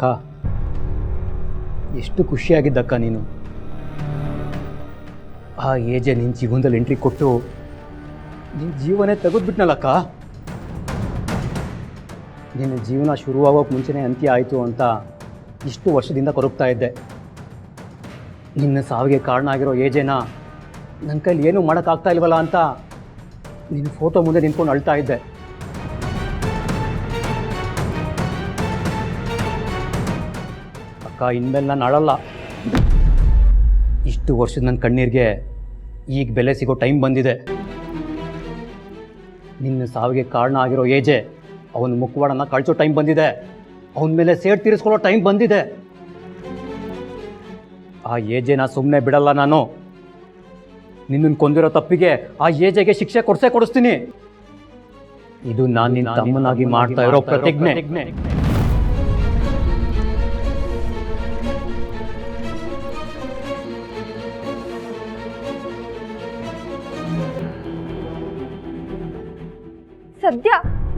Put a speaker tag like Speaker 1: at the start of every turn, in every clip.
Speaker 1: ಅಕ್ಕ, ಎಷ್ಟು ಖುಷಿಯಾಗಿದ್ದಕ್ಕ ನೀನು. ಆ ಏಜೆ ನಿನ್ನ ಜೀವನದಲ್ಲಿ ಎಂಟ್ರಿ ಕೊಟ್ಟು ನಿನ್ನ ಜೀವನೇ ತೆಗೆದ್ಬಿಟ್ನಲ್ಲಕ್ಕ. ನಿನ್ನ ಜೀವನ ಶುರುವಾಗೋಕ್ಕೆ ಮುಂಚೆನೇ ಅಂತ್ಯ ಆಯಿತು ಅಂತ ಇಷ್ಟು ವರ್ಷದಿಂದ ಕೊರಗ್ತಾ ಇದ್ದೆ. ನಿನ್ನ ಸಾವಿಗೆ ಕಾರಣ ಆಗಿರೋ ಏಜೆನ ನನ್ನ ಕೈಲಿ ಏನೂ ಮಾಡೋಕ್ಕಾಗ್ತಾ ಇಲ್ವಲ್ಲ ಅಂತ ನಿನ್ನ ಫೋಟೋ ಮುಂದೆ ನಿಂತ್ಕೊಂಡು ಅಳ್ತಾ ಇದ್ದೆ. ಅಕ್ಕ, ಇನ್ಮೇಲೆ ನಾನು ಅಳಲ್ಲ. ಇಷ್ಟು ವರ್ಷದ ನನ್ನ ಕಣ್ಣೀರಿಗೆ ಈಗ ಬೆಲೆ ಸಿಗೋ ಟೈಮ್ ಬಂದಿದೆ. ನಿನ್ನ ಸಾವಿಗೆ ಕಾರಣ ಆಗಿರೋ ಏಜೆ ಅವನ ಮುಖವಾಡನ್ನು ಕಳ್ಸೋ ಟೈಮ್ ಬಂದಿದೆ. ಅವನ ಮೇಲೆ ಸೇಡ್ ತೀರಿಸ್ಕೊಳ್ಳೋ ಟೈಮ್ ಬಂದಿದೆ. ಆ ಏಜೆನ ಸುಮ್ಮನೆ ಬಿಡಲ್ಲ ನಾನು. ನಿನ್ನನ್ನು ಕೊಂದಿರೋ ತಪ್ಪಿಗೆ ಆ ಏಜೆಗೆ ಶಿಕ್ಷೆ ಕೊಡಿಸ್ತೀನಿ. ಇದು ನಾನು ನಿನ್ನ ತಮ್ಮನಾಗಿ ಮಾಡ್ತಾ ಇರೋ ಪ್ರತಿಜ್ಞೆ.
Speaker 2: ಸದ್ಯ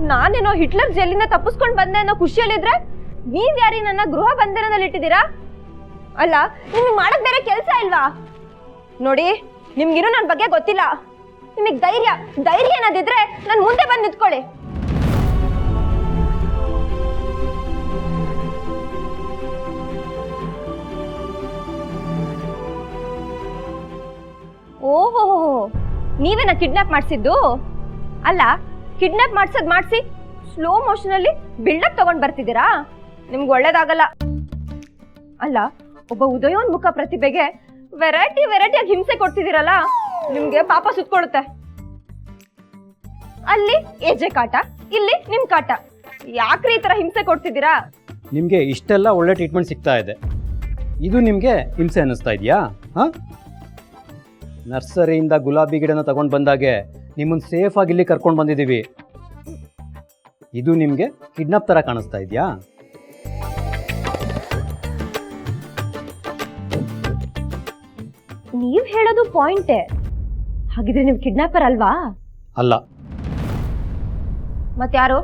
Speaker 2: ನಾನೇನೋ ಹಿಟ್ಲರ್ ಜೈಲಿಂದ ತಪ್ಪಿಸ್ಕೊಂಡು ಬಂದೆ ಅನ್ನೋ ಖುಷಿಯಲ್ಲಿದ್ರೆ ನೀವ್ ಯಾರಿ ನನ್ನ ಗೃಹ ಬಂಧನದಲ್ಲಿ ಇಟ್ಟಿದ್ದೀರಾ? ಅಲ್ಲ, ನಿಮ್ಗೆ ಮಾಡಕ್ ಬೇರೆ ಕೆಲಸ ಇಲ್ವಾ? ನೋಡಿ, ನಿಮ್ಗಿರೋ ನನ್ನ ಬಗ್ಗೆ ಗೊತ್ತಿಲ್ಲ. ನಿಮಗ್ ಧೈರ್ಯ ಏನಾದಿದ್ರೆ ನನ್ ಮುಂದೆ ಬಂದು ನಿಂತ್ಕೊಳ್ಳಿ. ಓಹೋ, ನೀವೇನ ಕಿಡ್ನಾಪ್ ಮಾಡಿಸಿದ್ದು? ಅಲ್ಲ, ಕಿಡ್ನಾಪ್ ಮಾಡಿಸಿ ಸ್ಲೋ ಮೋಷನ್ ಅಲ್ಲಿ ಬಿಲ್ಡಪ್ ತಗೊಂಡ್ ಬರ್ತಿದ್ದೀರಾ? ನಿಮ್ಗೆ ಒಳ್ಳೇದಾಗಲ್ಲ. ಅಲ್ಲ, ಒಬ್ಬ ಉದಯೋನ್ಮುಖ ಪ್ರತಿಭೆಗೆ ವೆರೈಟಿಯಾಗಿ ಹಿಂಸೆ ಕೊಡ್ತಿದ್ದೀರಲ್ಲ, ನಿಮ್ಗೆ ಪಾಪ ಸುತ್ಕೊಳುತ್ತೆ. ಅಲ್ಲಿ ಏಜೆ ಕಾಟ, ಇಲ್ಲಿ ನಿಮ್ ಕಾಟ. ಯಾಕ್ರಿ ಈ ತರ ಹಿಂಸೆ ಕೊಡ್ತಿದ್ದೀರಾ?
Speaker 1: ನಿಮಗೆ ಇಷ್ಟೆಲ್ಲ ಒಳ್ಳೆ ಟ್ರೀಟ್ಮೆಂಟ್ ಸಿಗ್ತಾ ಇದೆ, ಇದು ನಿಮಗೆ ಹಿಂಸೆ ಅನ್ನಿಸ್ತಾ ಇದೆಯಾ? ನರ್ಸರಿಯಿಂದ ಗುಲಾಬಿ ಗಿಡನ ತಗೊಂಡು ಬಂದಾಗೆ ನಿಮ್ಮನ್ನು ಸೇಫಾಗಿ ಇಲ್ಲಿ ಕರ್ಕೊಂಡು ಬಂದಿದ್ದೀವಿ. ಇದು ನಿಮಗೆ ಕಿಡ್ನಾಪ್ ಥರ ಕಾಣಿಸ್ತಾ ಇದೆಯಾ?
Speaker 2: ನೀವ್ ಹೇಳೋದು ಪಾಯಿಂಟೇ. ಹಾಗಿದ್ರೆ ನೀವು ಕಿಡ್ನಾಪರ್ ಅಲ್ವಾ?
Speaker 1: ಅಲ್ಲ.
Speaker 2: ಮತ್ಯಾರು?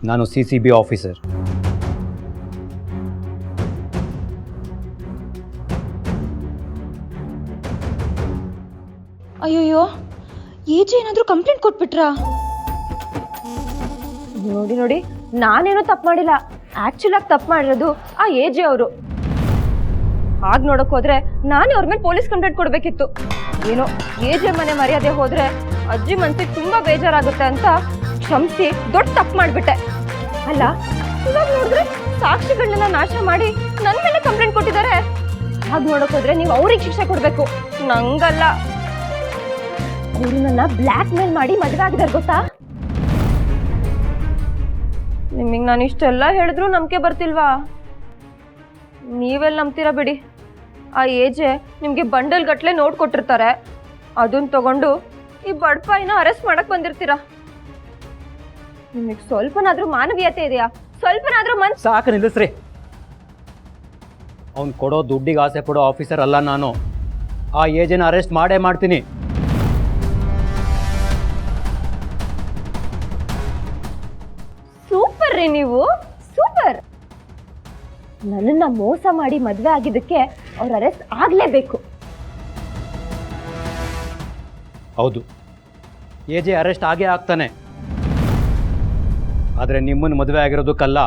Speaker 1: ನಾನು CCB ಆಫೀಸರ್.
Speaker 3: ಅಯ್ಯೋಯ್ಯೋ, ಏಜೆ ಏನಾದರೂ ಕಂಪ್ಲೇಂಟ್ ಕೊಟ್ಬಿಟ್ರಾ?
Speaker 2: ನೋಡಿ, ನಾನೇನೋ ತಪ್ಪು ಮಾಡಿಲ್ಲ. ಆಕ್ಚುಲ್ ಆಗಿ ತಪ್ಪು ಮಾಡಿರೋದು ಆ ಏಜೆ ಅವರು. ಹಾಗೆ ನೋಡಕ್ ಹೋದ್ರೆ ನಾನೇ ಅವ್ರ ಮೇಲೆ ಪೊಲೀಸ್ ಕಂಪ್ಲೇಂಟ್ ಕೊಡ್ಬೇಕಿತ್ತು. ಏನೋ ಏಜೆ ಮನೆ ಮರ್ಯಾದೆ ಹೋದ್ರೆ ಅಜ್ಜಿ ಮನ್ಸಿಗೆ ತುಂಬಾ ಬೇಜಾರಾಗುತ್ತೆ ಅಂತ ಕ್ಷಮಿಸಿ ದೊಡ್ಡ ತಪ್ಪು ಮಾಡ್ಬಿಟ್ಟೆ. ಅಲ್ಲ, ಇವಾಗ ನೋಡಿದ್ರೆ ಸಾಕ್ಷಿಗಳನ್ನ ನಾಶ ಮಾಡಿ ನನ್ನ ಮೇಲೆ ಕಂಪ್ಲೇಂಟ್ ಕೊಟ್ಟಿದ್ದಾರೆ. ಹಾಗೆ ನೋಡಕ್ ಹೋದ್ರೆ ನೀವು ಅವ್ರಿಗೆ ಶಿಕ್ಷೆ ಕೊಡ್ಬೇಕು, ನಂಗಲ್ಲ. ಅವರು ನನ್ನ ಬ್ಲ್ಯಾಕ್ ಮೇಲ್ ಮಾಡಿ ಮದುವೆ ಆಗಿದ್ದಾರೆ ಗೊತ್ತಾ? ನಿಮಗೆ ನಾನು ಇಷ್ಟೆಲ್ಲ ಹೇಳಿದ್ರು ನಂಬಿಕೆ ಬರ್ತಿಲ್ವಾ? ನೀವೆಲ್ಲ ನಂಬ್ತೀರಾ ಬಿಡಿ. ಆ ಏಜೆ ನಿಮಗೆ ಬಂಡಲ್ ಗಟ್ಲೆ ನೋಟ್ ಕೊಟ್ಟಿರ್ತಾರೆ, ಅದನ್ನ ತಗೊಂಡು ಈ ಬಡಪಾಯಿನ ಅರೆಸ್ಟ್ ಮಾಡಕ್ ಬಂದಿರ್ತೀರಾ. ನಿಮಗೆ ಸ್ವಲ್ಪನಾದ್ರೂ ಮಾನವೀಯತೆ ಇದೆಯಾ? ಸ್ವಲ್ಪನಾದ್ರೂ
Speaker 1: ಸಾಕು ನಿಲ್ಲಿಸ್ರಿ. ಅವ್ನು ಕೊಡೋ ದುಡ್ಡಿಗೆ ಆಸೆ ಪಡೋ ಆಫೀಸರ್ ಅಲ್ಲ ನಾನು. ಆ ಏಜೆನ ಅರೆಸ್ಟ್ ಮಾಡೇ ಮಾಡ್ತೀನಿ.
Speaker 2: ಸೂಪರ್ ರೀ ನೀವು, ಸೂಪರ್. ನನ್ನನ್ನ ಮೋಸ ಮಾಡಿ ಮದುವೆ ಆಗಿದ್ದಕ್ಕೆ ಅವ್ರ ಅರೆಸ್ಟ್ ಆಗ್ಲೇಬೇಕು.
Speaker 1: ಹೌದು, ಏಜೆ ಅರೆಸ್ಟ್ ಆಗೇ ಆಗ್ತಾನೆ. ಆದರೆ ನಿಮ್ಮನ್ನು ಮದುವೆ ಆಗಿರೋದಕ್ಕಲ್ಲ,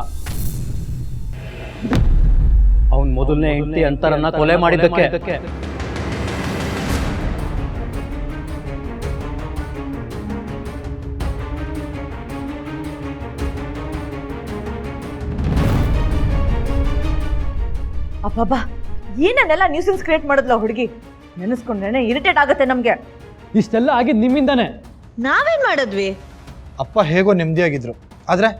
Speaker 1: ಅವನ ಮೊದಲನೇ ಹೆಂಡತಿ ಅಂತರನ್ನ ಕೊಲೆ ಮಾಡಿದ್ದಕ್ಕೆ.
Speaker 4: ಅಬ್ಬಬ್ಬಾ, ಏನನ್ನೆಲ್ಲ ನ್ಯೂಸೆನ್ಸ್ ಕ್ರಿಯೇಟ್ ಮಾಡಿದ್ಲ ಹುಡುಗಿ. ನೆನೆಸ್ಕೊಂಡ್ರೆ ಇರಿಟೇಟ್ ಆಗುತ್ತೆ ನಮ್ಗೆ.
Speaker 1: ಇಷ್ಟೆಲ್ಲ ಆಗಿದ್ದು ನಿಮ್ಮಿಂದಾನೆ.
Speaker 4: ನಾವೇನ್ ಮಾಡಿದ್ವಿ?
Speaker 5: ಅಪ್ಪ ಹೇಗೋ ನೆಮ್ಮದಿಯಾಗಿದ್ರು, ಆದ್ರೆ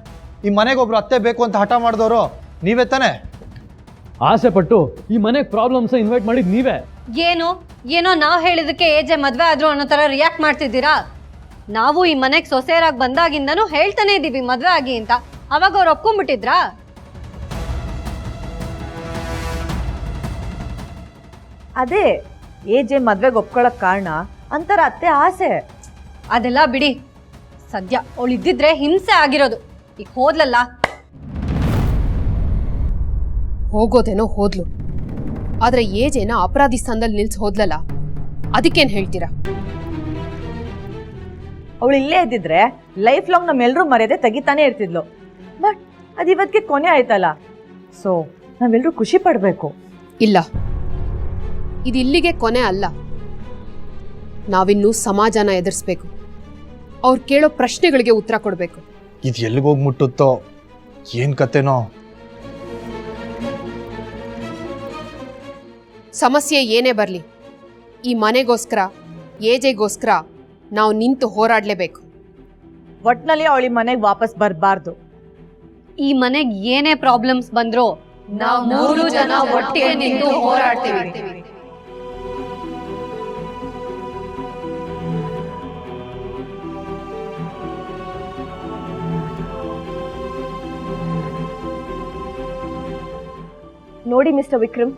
Speaker 5: ಈ ಮನೆಗೊಬ್ರು ಅತ್ತೆ ಬೇಕು ಅಂತ ಹಠ ಮಾಡಿದವರು ನೀವೇ ತಾನೆ?
Speaker 1: ಆಸೆ ಪಟ್ಟು ಈ ಮನೆಗೆ ಪ್ರಾಬ್ಲಮ್ಸ್ ಇನ್ವೈಟ್ ಮಾಡಿದ್ ನೀವೇ.
Speaker 6: ಏನೋ ನಾವು ಹೇಳಿದಕ್ಕೆ ಏಜೆ ಮದ್ವೆ ಆದ್ರು ಅನ್ನೋ ತರ ರಿಯಾಕ್ಟ್ ಮಾಡ್ತಿದ್ದೀರಾ? ನಾವು ಈ ಮನೆಗೆ ಸೊಸೆಯರಾಗಿ ಬಂದಾಗಿಂದನೂ ಹೇಳ್ತಾನೆ ಇದ್ದೀವಿ ಮದ್ವೆ ಆಗಿ ಅಂತ. ಅವಾಗ ಅವ್ರು ಒಪ್ಕೊಂಡ್ಬಿಟ್ಟಿದ್ರಾ?
Speaker 4: ಅದೇ ಏಜೆ ಮದ್ವೆಗೆ ಒಪ್ಕೊಳಕ್ ಕಾರಣ ಅಂತರ ಅತ್ತೆ ಆಸೆ.
Speaker 6: ಅದೆಲ್ಲ ಬಿಡಿ. ಸದ್ಯ ಅವಳು ಇದ್ದಿದ್ರೆ ಹಿಂಸೆ ಆಗಿರೋದು. ಈಗ ಹೋದ್ಲಲ್ಲ.
Speaker 7: ಹೋಗೋದೇನೋ ಹೋದ್ಲು, ಆದ್ರೆ ಏಜೇನ ಅಪರಾಧಿ ಸ್ಥಾನದಲ್ಲಿ ನಿಲ್ಸಿ ಹೋದ್ಲಲ್ಲ, ಅದಕ್ಕೇನು ಹೇಳ್ತೀರಾ?
Speaker 4: ಅವಳು ಇಲ್ಲೇ ಇದ್ದಿದ್ರೆ ಲೈಫ್ ಲಾಂಗ್ ನಮ್ಮೆಲ್ಲರೂ ಮರ್ಯಾದೆ ತೆಗಿತಾನೆ ಇರ್ತಿದ್ಲು. ಬಟ್ ಅದು ಇವತ್ತಿಗೆ ಕೊನೆ ಆಯ್ತಲ್ಲ, ಸೊ ನಾವೆಲ್ಲರೂ ಖುಷಿ ಪಡಬೇಕು.
Speaker 7: ಇಲ್ಲ, ಇದು ಇಲ್ಲಿಗೆ ಕೊನೆ ಅಲ್ಲ. ನಾವಿನ್ನೂ ಸಮಾಜನ ಎದುರಿಸ್ಬೇಕು, ಅವ್ರು ಕೇಳೋ ಪ್ರಶ್ನೆಗಳಿಗೆ ಉತ್ತರ ಕೊಡಬೇಕು.
Speaker 5: ಇದು ಎಲ್ಲಿಗೋಗಿ ಮುಟ್ಟುತ್ತೋ ಏನು ಕತೆನೋ.
Speaker 7: ಸಮಸ್ಯೆ ಏನೇ ಬರಲಿ, ಈ ಮನೆಗೋಸ್ಕರ, ಏಜೆಗೋಸ್ಕರ ನಾವು ನಿಂತು ಹೋರಾಡಲೇಬೇಕು.
Speaker 4: ಒಟ್ನಲ್ಲಿ ಅವಳಿ ಮನೆಗೆ ವಾಪಸ್ ಬರಬಾರ್ದು.
Speaker 6: ಈ ಮನೆಗೆ ಏನೇ ಪ್ರಾಬ್ಲಮ್ಸ್ ಬಂದ್ರೂ ನಾವು 3 ಜನ ಒಟ್ಟಿಗೆ ನಿಂತು ಹೋರಾಡ್ತೀವಿ.
Speaker 2: ನೋಡಿ ಮಿಸ್ಟರ್ ವಿಕ್ರಮ್,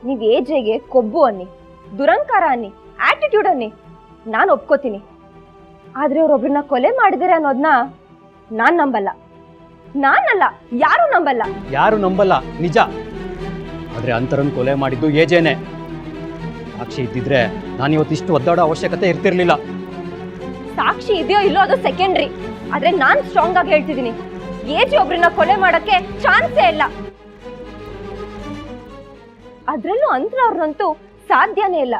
Speaker 2: ನೀವು ಏಜೆಗೆ ಕೊಬ್ಬು ಅನ್ನಿ, ದುರಂಕಾರ ಅನ್ನಿ, ಆಟಿಟ್ಯೂಡ್ ಅನ್ನಿ, ನಾನು ಒಪ್ಕೋತೀನಿ. ಆದ್ರೆ ಅವ್ರೊಬ್ರನ್ನ ಕೊಲೆ ಮಾಡಿದರೆ ಅನ್ನೋದನ್ನ ನಾನ್ ನಂಬಲ್ಲ. ನಾನಲ್ಲ, ಯಾರು ನಂಬಲ್ಲ.
Speaker 1: ಯಾರು ನಂಬಲ್ಲ ನಿಜ, ಆದರೆ ಅಂತರನ್ನು ಕೊಲೆ ಮಾಡಿದ್ದು ಏಜೇನೆ. ಸಾಕ್ಷಿ ಇದ್ದಿದ್ರೆ ನಾನು ಇವತ್ತಿಷ್ಟು ಒದ್ದಾಡೋ ಅವಶ್ಯಕತೆ ಇರ್ತಿರ್ಲಿಲ್ಲ.
Speaker 2: ಸಾಕ್ಷಿ ಇದೆಯೋ ಇಲ್ಲೋ ಅದು ಸೆಕೆಂಡ್ರಿ, ಆದ್ರೆ ನಾನ್ ಸ್ಟ್ರಾಂಗ್ ಆಗಿ ಹೇಳ್ತಿದ್ದೀನಿ, ಏಜೆ ಒಬ್ರನ್ನ ಕೊಲೆ ಮಾಡಕ್ಕೆ ಚಾನ್ಸೇ ಇಲ್ಲ. ಅದ್ರಲ್ಲೂ ಅಂತರ ಅವ್ರನ್ನಂತೂ ಸಾಧ್ಯನೇ ಇಲ್ಲ.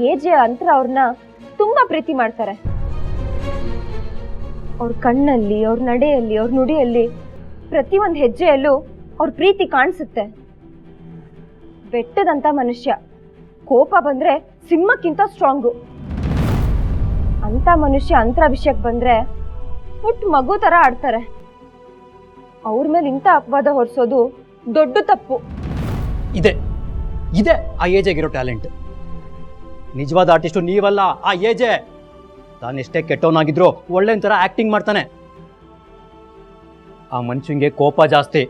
Speaker 2: ಏಜೆ ಅಂತರ ಅವ್ರನ್ನ ತುಂಬಾ ಪ್ರೀತಿ ಮಾಡ್ತಾರೆ. ಅವ್ರ ಕಣ್ಣಲ್ಲಿ, ಅವ್ರ ನಡೆಯಲ್ಲಿ, ಅವ್ರ ನುಡಿಯಲ್ಲಿ, ಪ್ರತಿಯೊಂದು ಹೆಜ್ಜೆಯಲ್ಲೂ ಅವ್ರ ಪ್ರೀತಿ ಕಾಣಿಸುತ್ತೆ. ಬೆಟ್ಟದಂತ ಮನುಷ್ಯ, ಕೋಪ ಬಂದ್ರೆ ಸಿಂಹಕ್ಕಿಂತ ಸ್ಟ್ರಾಂಗು. ಅಂತ ಮನುಷ್ಯ ಅಂತರ ವಿಷಯಕ್ಕೆ ಬಂದ್ರೆ ಪುಟ್ಟ ಮಗು ತರ ಆಡ್ತಾರೆ. ಅವ್ರ ಮೇಲೆ ಇಂಥ ಅಪವಾದ ಹೊರಿಸೋದು ದೊಡ್ಡ ತಪ್ಪು.
Speaker 1: ಇದೆ ಇದೆ ಆ ಏಜೆಗಿರೋ ಟ್ಯಾಲೆಂಟ್. ನಿಜವಾದ ಆರ್ಟಿಸ್ಟು ನೀವಲ್ಲ, ಆ ಏಜೆ. ತಾನೆಷ್ಟೇ ಕೆಟ್ಟವನಾಗಿದ್ರು ಒಳ್ಳೆ ಥರ ಆ್ಯಕ್ಟಿಂಗ್ ಮಾಡ್ತಾನೆ. ಆ ಮನುಷ್ಯಂಗೆ ಕೋಪ ಜಾಸ್ತಿ.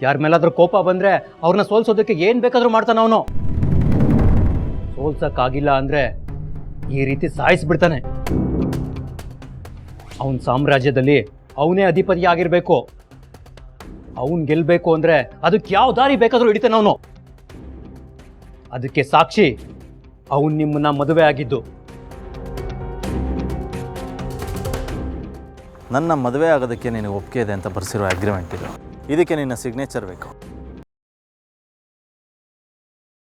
Speaker 1: ಯಾರ ಮೇಲಾದ್ರೂ ಕೋಪ ಬಂದರೆ ಅವ್ರನ್ನ ಸೋಲ್ಸೋದಕ್ಕೆ ಏನು ಬೇಕಾದರೂ ಮಾಡ್ತಾನೆ ಅವನು. ಸೋಲ್ಸೋಕ್ಕಾಗಿಲ್ಲ ಅಂದರೆ ಈ ರೀತಿ ಸಾಯಿಸ್ಬಿಡ್ತಾನೆ. ಅವನ ಸಾಮ್ರಾಜ್ಯದಲ್ಲಿ ಅವನೇ ಅಧಿಪತಿ ಆಗಿರಬೇಕು. ಅವನ್ ಗೆಲ್ಲಬೇಕು ಅಂದರೆ ಅದಕ್ಕೆ ಯಾವ ದಾರಿ ಬೇಕಾದರೂ ಹಿಡಿತಾನೆ ಅವನು. ಅದಕ್ಕೆ ಸಾಕ್ಷಿ ಅವನು ನಿಮ್ಮನ್ನ ಮದುವೆ ಆಗಿದ್ದು.
Speaker 8: ನನ್ನ ಮದುವೆ ಆಗೋದಕ್ಕೆ ನಿನಗೆ ಒಪ್ಪಿಗೆ ಇದೆ ಅಂತ ಬರೆಸಿರೋ ಅಗ್ರಿಮೆಂಟ್ ಇದು. ಇದಕ್ಕೆ ನಿನ್ನ ಸಿಗ್ನೇಚರ್ ಬೇಕು.